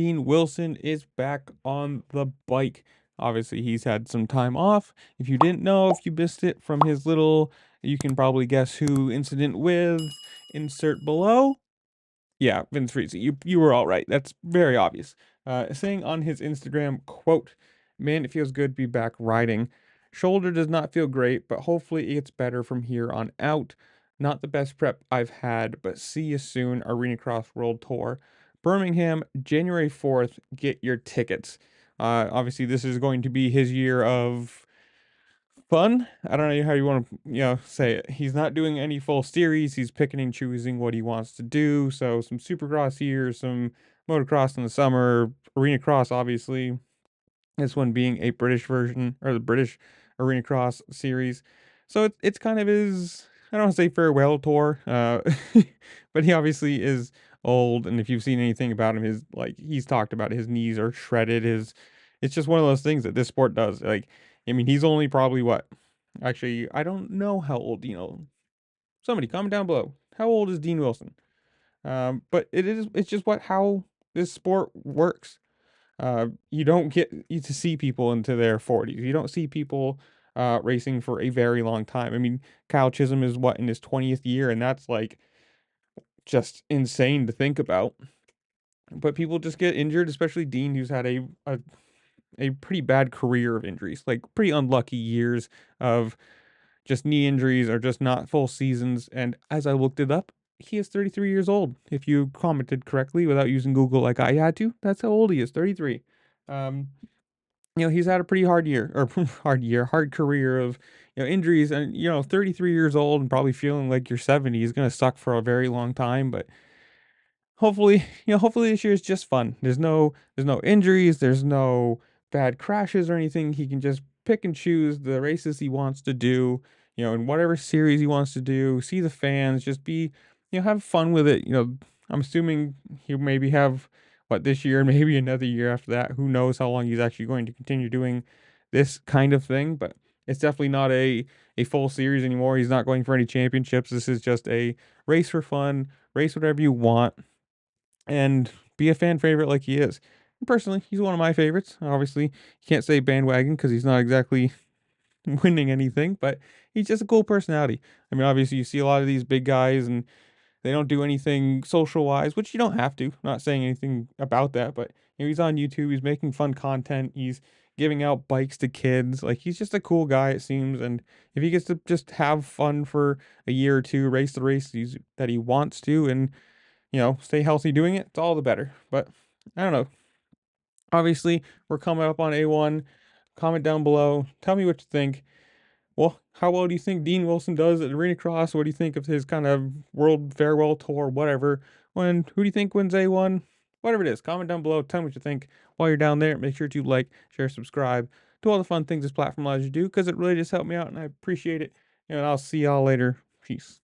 Dean Wilson is back on the bike. Obviously, he's had some time off. If you didn't know, if you missed it from his little, you can probably guess who incident with, insert below. Yeah, Vince Friese. You were all right. That's very obvious. Saying on his Instagram, quote, "Man, it feels good to be back riding. Shoulder does not feel great, but hopefully it gets better from here on out. Not the best prep I've had, but see you soon. Arenacross World Tour. Birmingham, January 4th. Get your tickets." Obviously, this is going to be his year of fun. I don't know how you want to, say it. He's not doing any full series. He's picking and choosing what he wants to do. So some supercross here, some motocross in the summer, arena cross, obviously. This one being a British version or the British arena cross series. So it's kind of his, I don't want to say farewell tour, but he obviously is old. And if you've seen anything about him, his, like, he's talked about his knees are shredded. It's just one of those things that this sport does. Like, I mean, he's only probably what? Actually, I don't know how old, somebody comment down below. How old is Dean Wilson? But it's just how this sport works. You don't get to see people into their 40s. You don't see people racing for a very long time. I mean, Kyle Chisholm is what, in his 20th year, and that's like just insane to think about. But people just get injured, especially Dean, who's had a pretty bad career of injuries, like pretty unlucky years of just knee injuries or just not full seasons. And as I looked it up, he is 33 years old. If you commented correctly without using Google like I had to, that's how old he is, 33. Um, he's had a pretty hard year or hard career of, injuries. And, 33 years old and probably feeling like you're 70 is going to suck for a very long time. But hopefully, hopefully this year is just fun. There's no injuries, there's no bad crashes or anything. He can just pick and choose the races he wants to do, in whatever series he wants to do, see the fans, just be, have fun with it. I'm assuming he'll maybe have what this year, maybe another year after that. Who knows how long he's actually going to continue doing this kind of thing, but it's definitely not a full series anymore. He's not going for any championships. This is just a race for fun, race whatever you want and be a fan favorite like he is. Personally, he's one of my favorites. Obviously, you can't say bandwagon because he's not exactly winning anything, but he's just a cool personality. I mean, obviously, you see a lot of these big guys and they don't do anything social wise, which you don't have to. I'm not saying anything about that, but he's on YouTube, he's making fun content, he's giving out bikes to kids. Like, he's just a cool guy, it seems. And if he gets to just have fun for a year or two, race the races that he wants to, and stay healthy doing it, it's all the better. But I don't know. Obviously, we're coming up on A1. Comment down below. Tell me what you think. Well, how well do you think Dean Wilson does at Arena Cross? What do you think of his kind of world farewell tour, whatever? Who do you think wins A1? Whatever it is, comment down below. Tell me what you think. While you're down there, make sure to like, share, subscribe, do all the fun things this platform allows you to do, because it really just helped me out and I appreciate it. And I'll see y'all later. Peace.